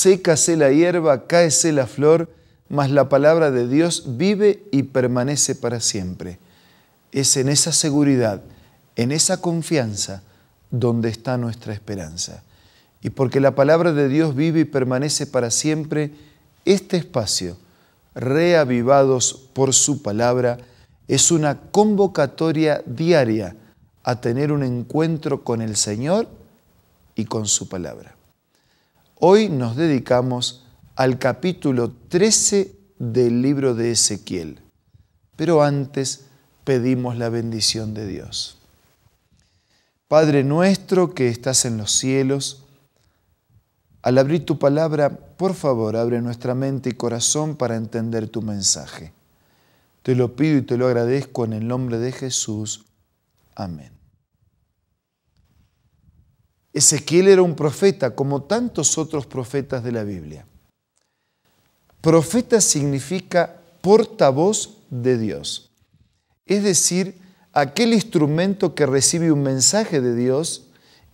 sécase la hierba, cáese la flor, mas la palabra de Dios vive y permanece para siempre. Es en esa seguridad, en esa confianza, donde está nuestra esperanza. Y porque la palabra de Dios vive y permanece para siempre, este espacio, reavivados por su palabra, es una convocatoria diaria a tener un encuentro con el Señor y con su palabra. Hoy nos dedicamos al capítulo 13 del libro de Ezequiel, pero antes pedimos la bendición de Dios. Padre nuestro que estás en los cielos, al abrir tu palabra, por favor, abre nuestra mente y corazón para entender tu mensaje. Te lo pido y te lo agradezco en el nombre de Jesús. Amén. Ezequiel era un profeta como tantos otros profetas de la Biblia. Profeta significa portavoz de Dios, es decir, aquel instrumento que recibe un mensaje de Dios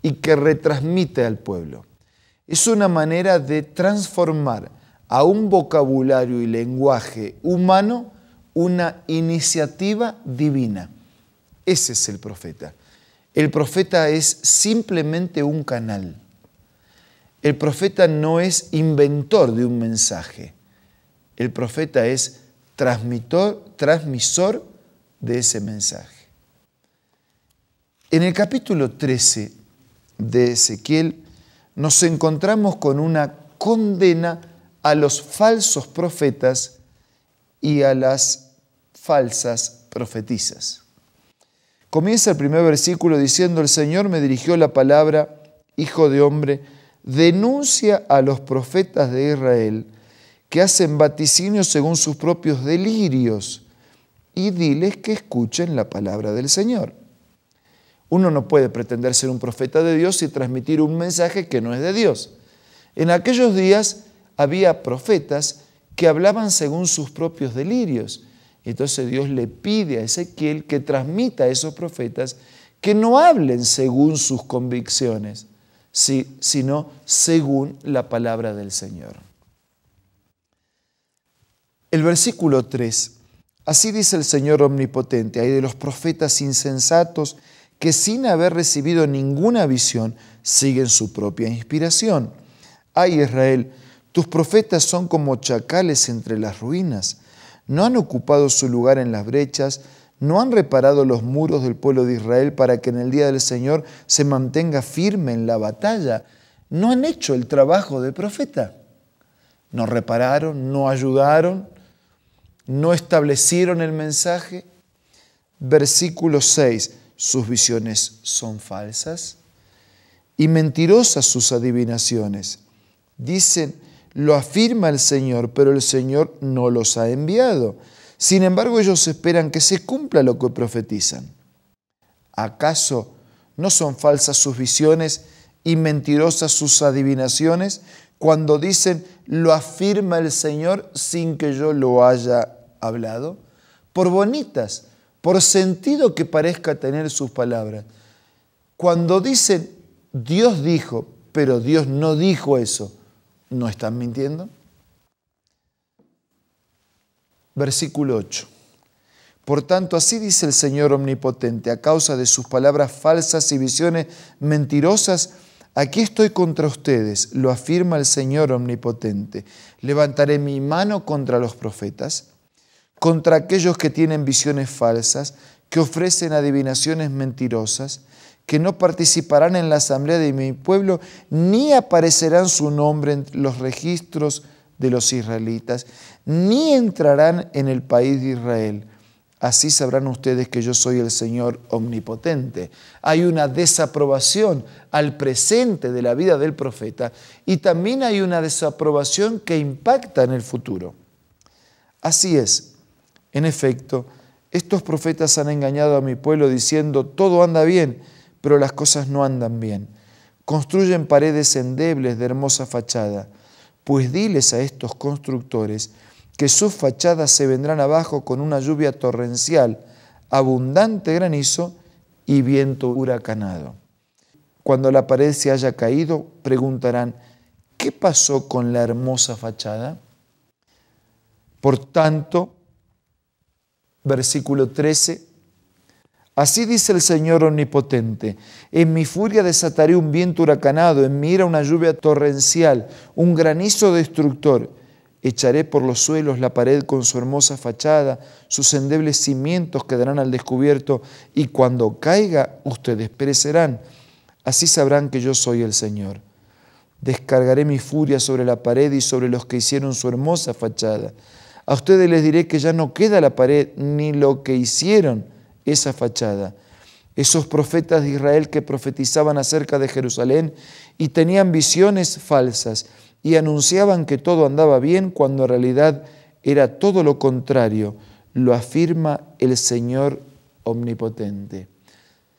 y que retransmite al pueblo. Es una manera de transformar a un vocabulario y lenguaje humano una iniciativa divina. Ese es el profeta. El profeta es simplemente un canal. El profeta no es inventor de un mensaje. El profeta es transmisor de ese mensaje. En el capítulo 13 de Ezequiel nos encontramos con una condena a los falsos profetas y a las falsas profetisas. Comienza el primer versículo diciendo: el Señor me dirigió la palabra, hijo de hombre, denuncia a los profetas de Israel que hacen vaticinios según sus propios delirios y diles que escuchen la palabra del Señor. Uno no puede pretender ser un profeta de Dios y transmitir un mensaje que no es de Dios. En aquellos días había profetas que hablaban según sus propios delirios. Entonces Dios le pide a Ezequiel que transmita a esos profetas que no hablen según sus convicciones, sino según la palabra del Señor. El versículo 3. Así dice el Señor omnipotente: hay de los profetas insensatos que sin haber recibido ninguna visión siguen su propia inspiración. Ay, Israel, tus profetas son como chacales entre las ruinas. No han ocupado su lugar en las brechas, no han reparado los muros del pueblo de Israel para que en el día del Señor se mantenga firme en la batalla. No han hecho el trabajo de profeta. No repararon, no ayudaron, no establecieron el mensaje. Versículo 6. Sus visiones son falsas y mentirosas sus adivinaciones. Dicen: lo afirma el Señor, pero el Señor no los ha enviado. Sin embargo, ellos esperan que se cumpla lo que profetizan. ¿Acaso no son falsas sus visiones y mentirosas sus adivinaciones cuando dicen: lo afirma el Señor sin que yo lo haya hablado? Por bonitas, por sentido que parezca tener sus palabras. Cuando dicen: Dios dijo, pero Dios no dijo eso, ¿no están mintiendo? Versículo 8. Por tanto, así dice el Señor omnipotente: a causa de sus palabras falsas y visiones mentirosas, aquí estoy contra ustedes, lo afirma el Señor omnipotente. Levantaré mi mano contra los profetas, contra aquellos que tienen visiones falsas, que ofrecen adivinaciones mentirosas, que no participarán en la asamblea de mi pueblo, ni aparecerán su nombre en los registros de los israelitas, ni entrarán en el país de Israel. Así sabrán ustedes que yo soy el Señor omnipotente. Hay una desaprobación al presente de la vida del profeta y también hay una desaprobación que impacta en el futuro. Así es. En efecto, estos profetas han engañado a mi pueblo diciendo: todo anda bien, pero las cosas no andan bien. Construyen paredes endebles de hermosa fachada. Pues diles a estos constructores que sus fachadas se vendrán abajo con una lluvia torrencial, abundante granizo y viento huracanado. Cuando la pared se haya caído, preguntarán: ¿qué pasó con la hermosa fachada? Por tanto, versículo 13, así dice el Señor Omnipotente, en mi furia desataré un viento huracanado, en mi ira una lluvia torrencial, un granizo destructor. Echaré por los suelos la pared con su hermosa fachada, sus endebles cimientos quedarán al descubierto, y cuando caiga, ustedes perecerán. Así sabrán que yo soy el Señor. Descargaré mi furia sobre la pared y sobre los que hicieron su hermosa fachada. A ustedes les diré que ya no queda la pared ni lo que hicieron esa fachada. Esos profetas de Israel que profetizaban acerca de Jerusalén y tenían visiones falsas y anunciaban que todo andaba bien cuando en realidad era todo lo contrario, lo afirma el Señor Omnipotente.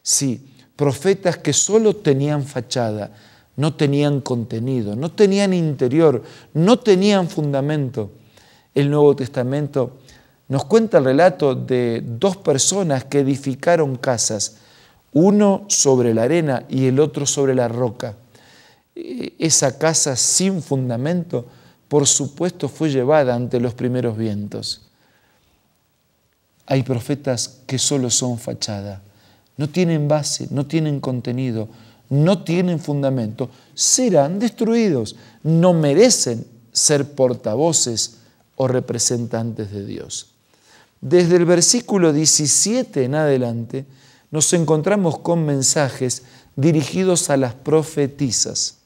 Sí, profetas que solo tenían fachada, no tenían contenido, no tenían interior, no tenían fundamento. El Nuevo Testamento nos cuenta el relato de dos personas que edificaron casas, uno sobre la arena y el otro sobre la roca. Esa casa sin fundamento, por supuesto, fue llevada ante los primeros vientos. Hay profetas que solo son fachada, no tienen base, no tienen contenido, no tienen fundamento, serán destruidos, no merecen ser portavoces o representantes de Dios. Desde el versículo 17 en adelante nos encontramos con mensajes dirigidos a las profetisas.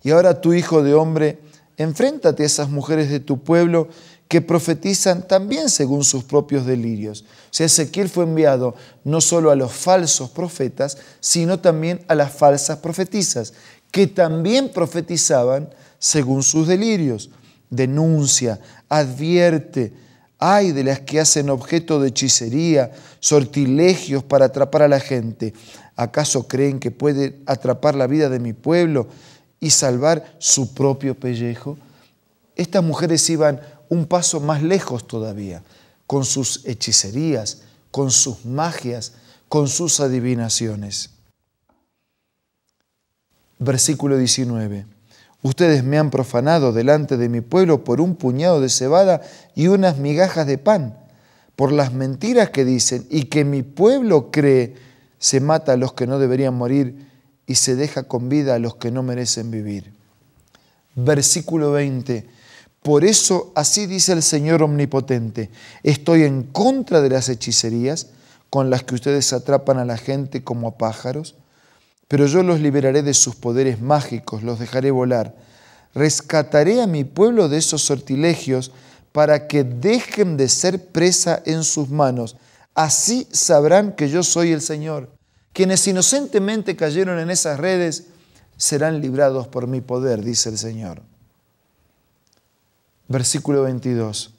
Y ahora tú, hijo de hombre, enfréntate a esas mujeres de tu pueblo que profetizan también según sus propios delirios. O sea, Ezequiel fue enviado no solo a los falsos profetas, sino también a las falsas profetisas, que también profetizaban según sus delirios. Denuncia, advierte, ay de las que hacen objeto de hechicería, sortilegios para atrapar a la gente. ¿Acaso creen que pueden atrapar la vida de mi pueblo y salvar su propio pellejo? Estas mujeres iban un paso más lejos todavía, con sus hechicerías, con sus magias, con sus adivinaciones. Versículo 19. Ustedes me han profanado delante de mi pueblo por un puñado de cebada y unas migajas de pan, por las mentiras que dicen y que mi pueblo cree, se mata a los que no deberían morir y se deja con vida a los que no merecen vivir. Versículo 20. Por eso así dice el Señor Omnipotente, estoy en contra de las hechicerías con las que ustedes atrapan a la gente como a pájaros, pero yo los liberaré de sus poderes mágicos, los dejaré volar. Rescataré a mi pueblo de esos sortilegios para que dejen de ser presa en sus manos. Así sabrán que yo soy el Señor. Quienes inocentemente cayeron en esas redes serán librados por mi poder, dice el Señor. Versículo 22.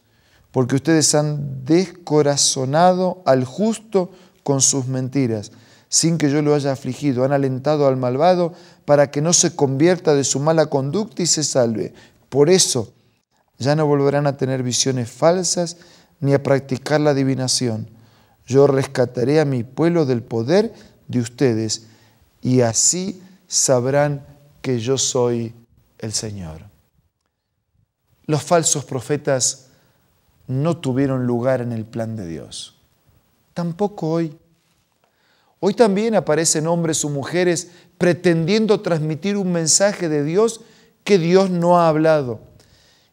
Porque ustedes han descorazonado al justo con sus mentiras, sin que yo lo haya afligido. Han alentado al malvado para que no se convierta de su mala conducta y se salve. Por eso ya no volverán a tener visiones falsas ni a practicar la adivinación. Yo rescataré a mi pueblo del poder de ustedes y así sabrán que yo soy el Señor. Los falsos profetas no tuvieron lugar en el plan de Dios. Tampoco hoy. Hoy también aparecen hombres o mujeres pretendiendo transmitir un mensaje de Dios que Dios no ha hablado.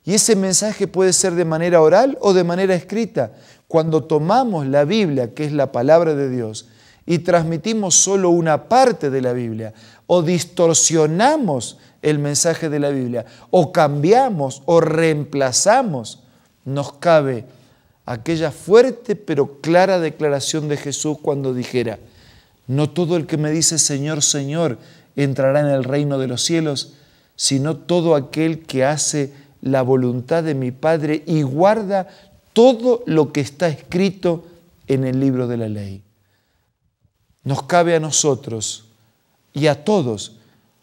Y ese mensaje puede ser de manera oral o de manera escrita. Cuando tomamos la Biblia, que es la palabra de Dios, y transmitimos solo una parte de la Biblia, o distorsionamos el mensaje de la Biblia, o cambiamos o reemplazamos, nos cabe aquella fuerte pero clara declaración de Jesús cuando dijera: no todo el que me dice Señor, Señor, entrará en el reino de los cielos, sino todo aquel que hace la voluntad de mi Padre y guarda todo lo que está escrito en el libro de la ley. Nos cabe a nosotros y a todos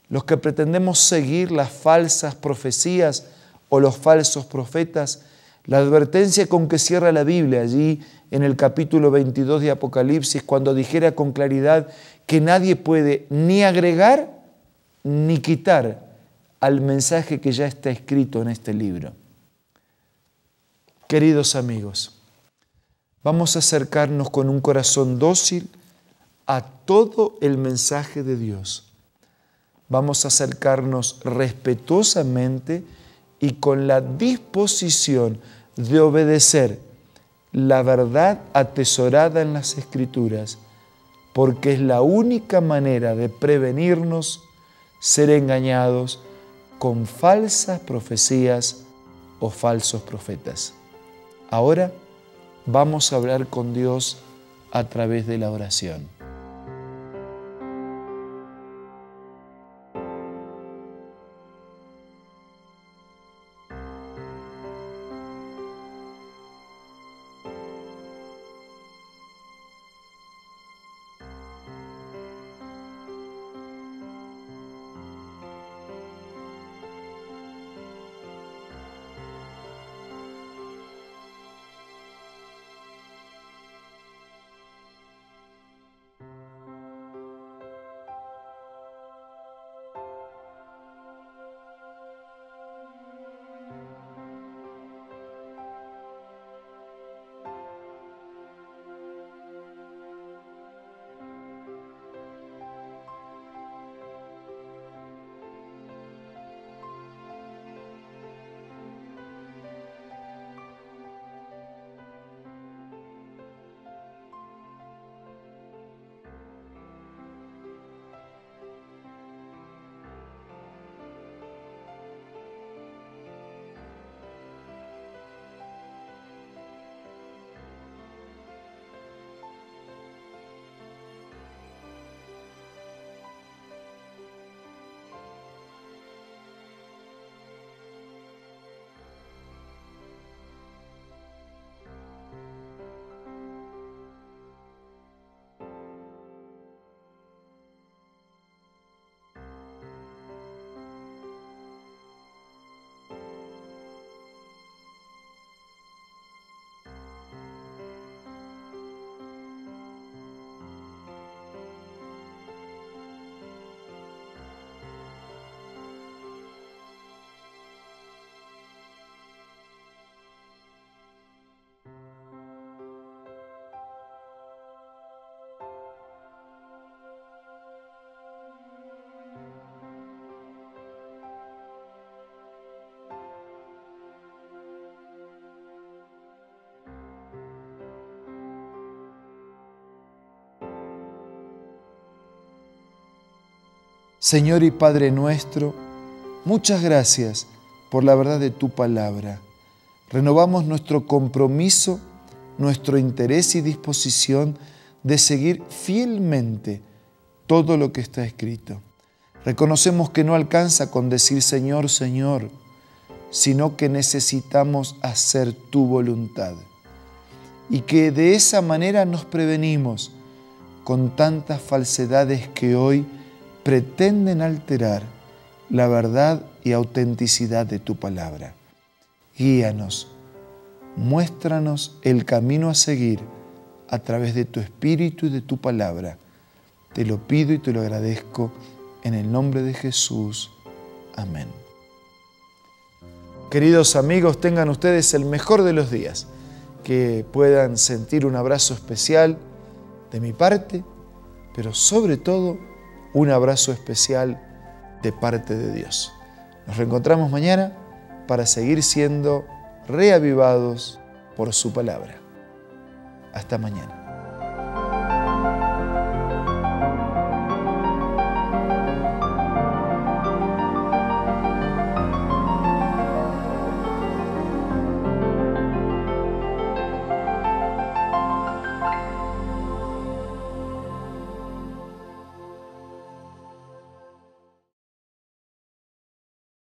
los que pretendemos seguir las falsas profecías o los falsos profetas, la advertencia con que cierra la Biblia allí en el capítulo 22 de Apocalipsis, cuando dijera con claridad que nadie puede ni agregar ni quitar al mensaje que ya está escrito en este libro. Queridos amigos, vamos a acercarnos con un corazón dócil a todo el mensaje de Dios. Vamos a acercarnos respetuosamente y con la disposición de obedecer la verdad atesorada en las Escrituras, porque es la única manera de prevenirnos ser engañados con falsas profecías o falsos profetas. Ahora vamos a hablar con Dios a través de la oración. Señor y Padre nuestro, muchas gracias por la verdad de tu palabra. Renovamos nuestro compromiso, nuestro interés y disposición de seguir fielmente todo lo que está escrito. Reconocemos que no alcanza con decir Señor, Señor, sino que necesitamos hacer tu voluntad. Y que de esa manera nos prevenimos con tantas falsedades que hoy pretenden alterar la verdad y autenticidad de tu palabra. Guíanos, muéstranos el camino a seguir a través de tu Espíritu y de tu palabra. Te lo pido y te lo agradezco en el nombre de Jesús. Amén. Queridos amigos, tengan ustedes el mejor de los días, que puedan sentir un abrazo especial de mi parte, pero sobre todo un abrazo especial de parte de Dios. Nos reencontramos mañana para seguir siendo reavivados por su palabra. Hasta mañana.